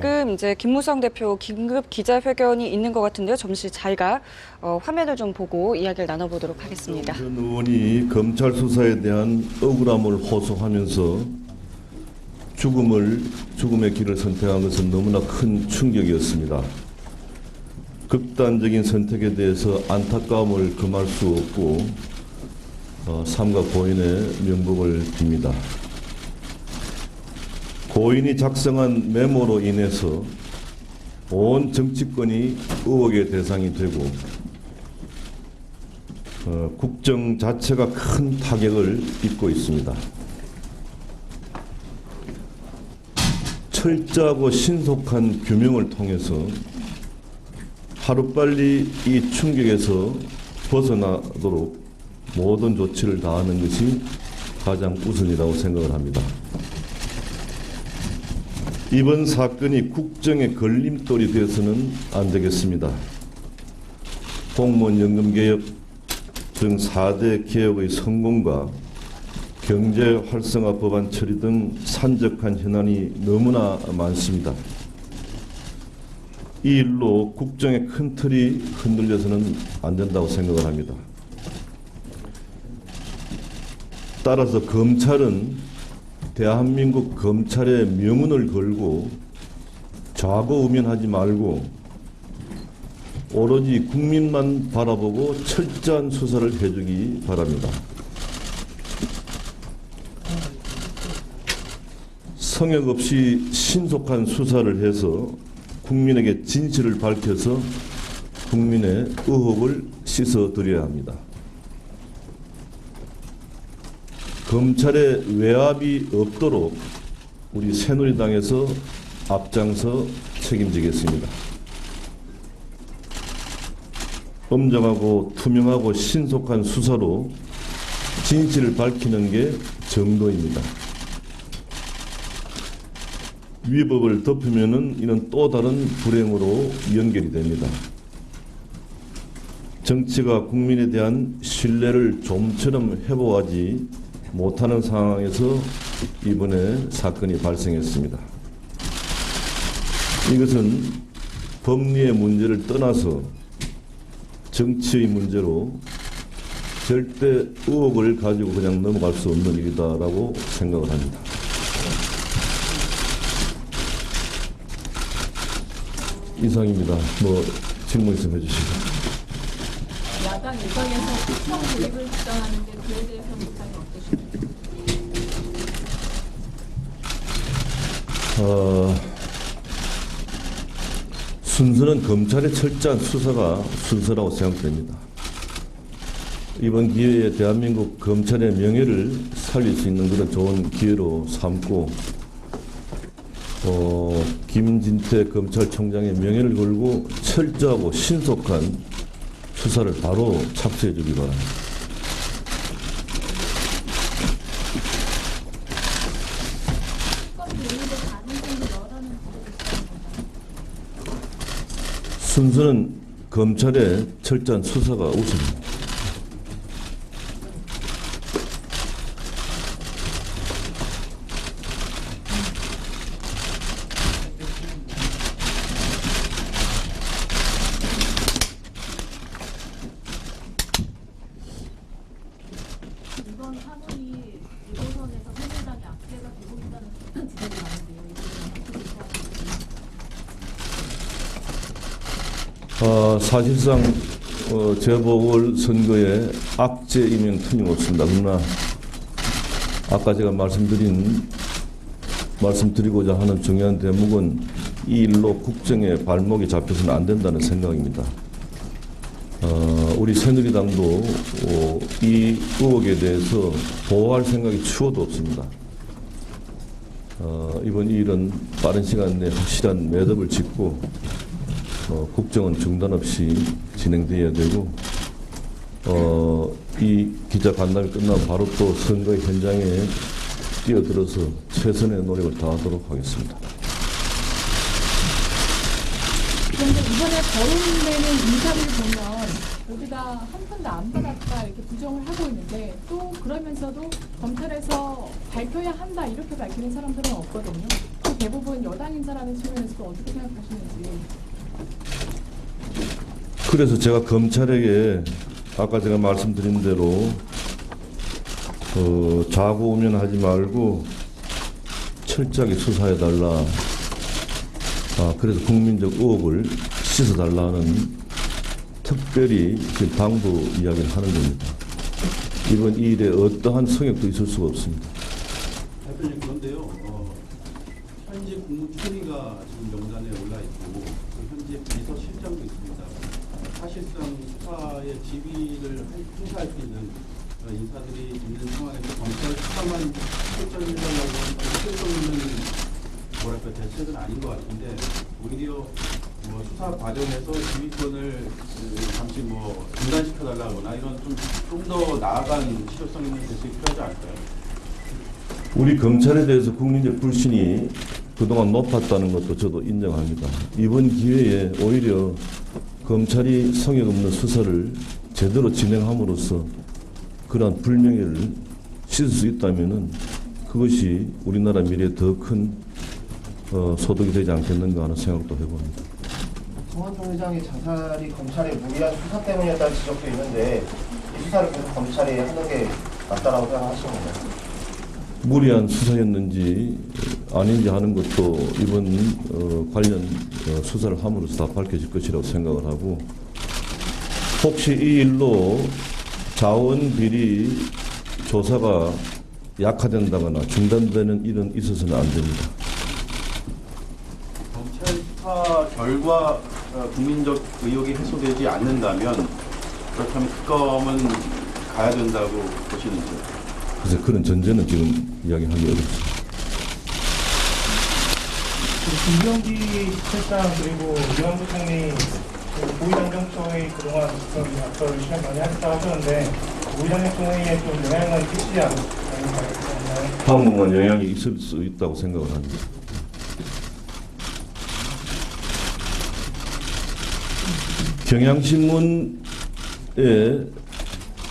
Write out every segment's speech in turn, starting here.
지금 이제 김무성 대표 긴급 기자회견이 있는 것 같은데요. 점심 저희가 화면을 좀 보고 이야기를 나눠보도록 하겠습니다. 전 의원이 검찰 수사에 대한 억울함을 호소하면서 죽음의 길을 선택한 것은 너무나 큰 충격이었습니다. 극단적인 선택에 대해서 안타까움을 금할 수 없고 삼가 고인의 명복을 빕니다. 고인이 작성한 메모로 인해서 온 정치권이 의혹의 대상이 되고 국정 자체가 큰 타격을 입고 있습니다. 철저하고 신속한 규명을 통해서 하루빨리 이 충격에서 벗어나도록 모든 조치를 다하는 것이 가장 우선이라고 생각을 합니다. 이번 사건이 국정의 걸림돌이 되어서는 안 되겠습니다. 공무원 연금개혁 등 4대 개혁의 성공과 경제 활성화 법안 처리 등 산적한 현안이 너무나 많습니다. 이 일로 국정의 큰 틀이 흔들려서는 안 된다고 생각을 합니다. 따라서 검찰은 대한민국 검찰의 명운을 걸고 좌고우면하지 말고 오로지 국민만 바라보고 철저한 수사를 해주기 바랍니다. 성역 없이 신속한 수사를 해서 국민에게 진실을 밝혀서 국민의 의혹을 씻어드려야 합니다. 검찰의 외압이 없도록 우리 새누리당에서 앞장서 책임지겠습니다. 엄정하고 투명하고 신속한 수사로 진실을 밝히는 게 정도입니다. 위법을 덮으면은 이는 또 다른 불행으로 연결이 됩니다. 정치가 국민에 대한 신뢰를 좀처럼 회복하지 못하는 상황에서 이번에 사건이 발생했습니다. 이것은 법리의 문제를 떠나서 정치의 문제로 절대 의혹을 가지고 그냥 넘어갈 수 없는 일이다라고 생각을 합니다. 이상입니다. 질문 있으면 해주시죠. 야당 일각에서 국정 개입을 주장하는데 그에 대해서 입장이 어떠십니까? 순서는 검찰의 철저한 수사가 순서라고 생각됩니다. 이번 기회에 대한민국 검찰의 명예를 살릴 수 있는 그런 좋은 기회로 삼고 김진태 검찰총장의 명예를 걸고 철저하고 신속한 수사를 바로 착수해 주기 바랍니다. 순서는 검찰의 철저한 수사가 우선입니다. 이번 사건이 일본에서 새누리당의 악재가 되고 있다는 지적이 많은데요. 사실상 재보궐선거의 악재이면 틀림없습니다. 그러나 아까 제가 말씀드리고자 하는 중요한 대목은 이 일로 국정에 발목이 잡혀서는 안 된다는 생각입니다. 우리 새누리당도 이 의혹에 대해서 보호할 생각이 추호도 없습니다. 이번 이 일은 빠른 시간 내에 확실한 매듭을 짓고 국정은 중단 없이 진행되어야 되고 이 기자 간담회 끝나면 바로 또 선거 현장에 뛰어들어서 최선의 노력을 다하도록 하겠습니다. 그런데 이번에 거론되는 인사를 보면 여기다 한 푼도 안 받았다 이렇게 부정을 하고 있는데 또 그러면서도 검찰에서 밝혀야 한다 이렇게 밝히는 사람들은 없거든요. 그 거의 대부분 여당 인사라는 측면에서도 어떻게 생각하시는지. 그래서 제가 검찰에게 아까 제가 말씀드린 대로 좌고우면하지 말고 철저하게 수사해달라. 그래서 국민적 의혹을 씻어달라는 특별히 지금 당부 이야기를 하는 겁니다. 이번 이 일에 어떠한 성역도 있을 수가 없습니다. 대표님 그런데요. 현재 국무총리가 지금 명단에 올라 있고 현재 비서실장도 있습니다. 사실상 수사의 지휘를 행사할 수 있는 인사들이 있는 상황에서 검찰 수사만 결정해달라고 하는 쓸수 있는 뭐랄까 대책은 아닌 것 같은데 오히려 수사 과정에서 지휘권을 잠시 중단시켜달라거나 이런 좀 더 나아간 실효성 있는 대책이 필요하지 않을까요? 우리 검찰에 대해서 국민적 불신이 그동안 높았다는 것도 저도 인정합니다. 이번 기회에 오히려 검찰이 성역 없는 수사를 제대로 진행함으로써 그러한 불명예를 씻을 수 있다면은 그것이 우리나라 미래에 더 큰 소득이 되지 않겠는가 하는 생각도 해봅니다. 성완종 회장의 자살이 검찰의 무리한 수사 때문이었다는 지적도 있는데 이 수사를 계속 검찰이 하는 게 맞다라고 생각하시는 건가요? 무리한 수사였는지 아닌지 하는 것도 이번 관련 수사를 함으로써 다 밝혀질 것이라고 생각을 하고 혹시 이 일로 자원 비리 조사가 약화된다거나 중단되는 일은 있어서는 안 됩니다. 검찰 수사 결과 국민적 의혹이 해소되지 않는다면 그렇다면 특검은 가야 된다고 보시는지요? 그래서 그런 전제는 지금 이야기하기 어렵습니다. 김병기 실장 그리고 이완구 총리 고위당정청의 그동안 좀 앞서 시간 많이 하셨다고 하셨는데 고위당정청에 좀 영향을 끼치지 않나요? 한국만 영향이 있을 수 있다고 생각을 합니다. 경향신문에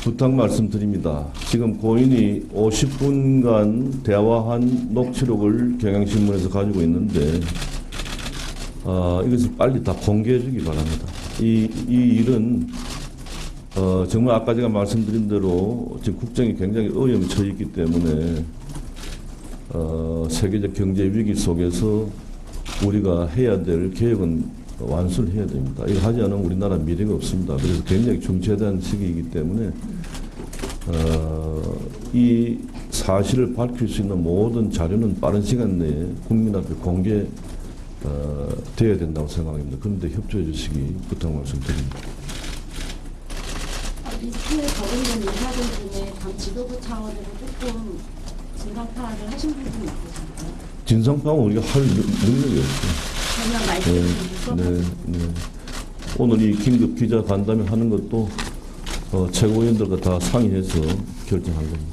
부탁 말씀드립니다. 지금 고인이 50분간 대화한 녹취록을 경향신문에서 가지고 있는데 이것을 빨리 다 공개해 주기 바랍니다. 이 일은 정말 아까 제가 말씀드린 대로 지금 국정이 굉장히 어려움에 처해 있기 때문에 세계적 경제 위기 속에서 우리가 해야 될 개혁은 완수를 해야 됩니다. 이거 하지 않으면 우리나라 미래가 없습니다. 그래서 굉장히 중차대한 시기이기 때문에 이 사실을 밝힐 수 있는 모든 자료는 빠른 시간 내에 국민 앞에 공개 되어야 된다고 생각합니다. 그런데 협조해 주시기 부탁 말씀드립니다. 이스트에 거론된 인사들 중에 당 지도부 차원에서 조금 진상 파악을 하신 부분이 있으신가요? 진상 파악은 우리가 할 능력이 없어요. 그냥 말씀해 주시죠. 오늘 이 긴급 기자 간담회 하는 것도 최고위원들과 다 상의해서 결정할 겁니다.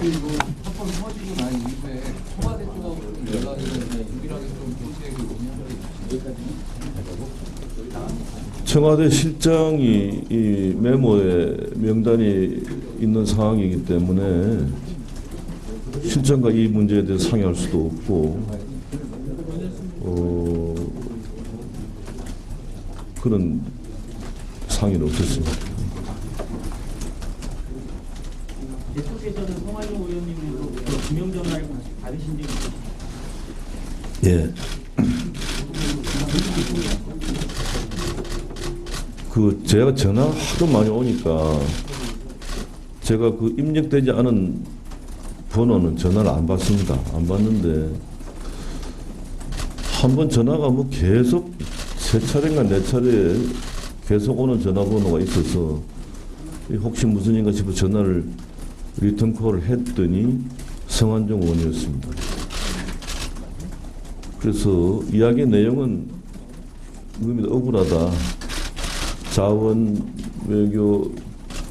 그리고 사건 터지고 난 이후에 청와대 쪽하고 연락이 되는데 유일하게 좀 정책이 뭐냐 청와대 실장이 이 메모에 명단이 있는 상황이기 때문에 실장과 이 문제에 대해서 상의할 수도 없고 그런 상의는 없었습니다. 대통령께서는 성완종 의원님으로부터 지명 전화를 받으신 적이 있으신가요? 예. 제가 전화가 하도 많이 오니까 제가 그 입력되지 않은 번호는 전화를 안 받습니다. 안 받는데 한 번 전화가 계속 세 차례인가 네 차례 계속 오는 전화번호가 있어서 혹시 무슨 일인가 싶어 전화를 리턴콜을 했더니 성완종 의원이었습니다. 그래서 이야기 내용은 억울하다. 자원 외교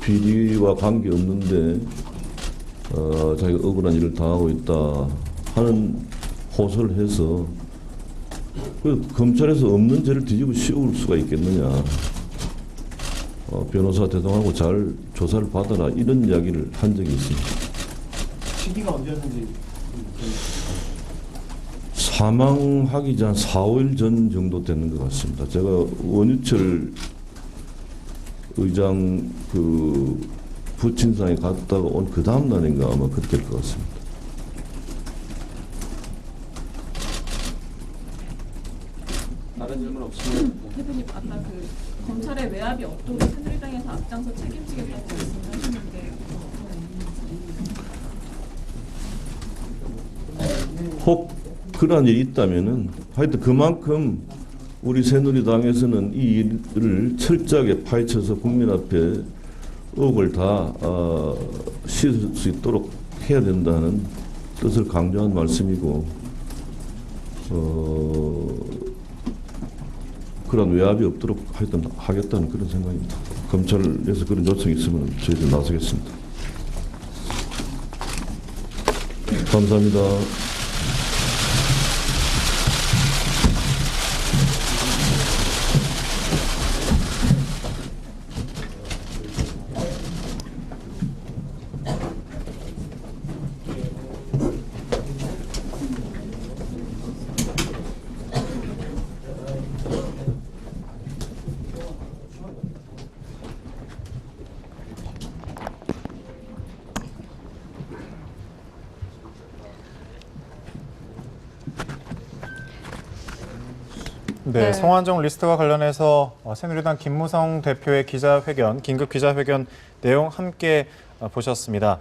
비리와 관계없는데 자기가 억울한 일을 당하고 있다 하는 호소를 해서 검찰에서 없는 죄를 뒤집어 씌울 수가 있겠느냐 변호사 대동하고 잘 조사를 받아라 이런 이야기를 한 적이 있습니다. 시기가 언제였는지 사망하기 전 4, 5일 전 정도 되는 것 같습니다. 제가 원유철 의장 그 부친상에 갔다가 온 그 다음 날인가 아마 그때 될 것 같습니다. 다른 질문 없으면 대표님 아까 그 검찰의 외압이 없도록 새누리당에서 앞장서 책임지겠다고 말씀하셨는데 혹 그러한 일이 있다면은 하여튼 그만큼 우리 새누리당에서는 이 일을 철저하게 파헤쳐서 국민 앞에 의혹을 다 씻을 수 있도록 해야 된다는 뜻을 강조한 말씀이고 그런 외압이 없도록 하여튼 하겠다는 그런 생각입니다. 검찰에서 그런 요청이 있으면 저희들 나서겠습니다. 감사합니다. 네, 성완종 리스트와 관련해서 새누리당 김무성 대표의 기자회견, 긴급 기자회견 내용 함께 보셨습니다.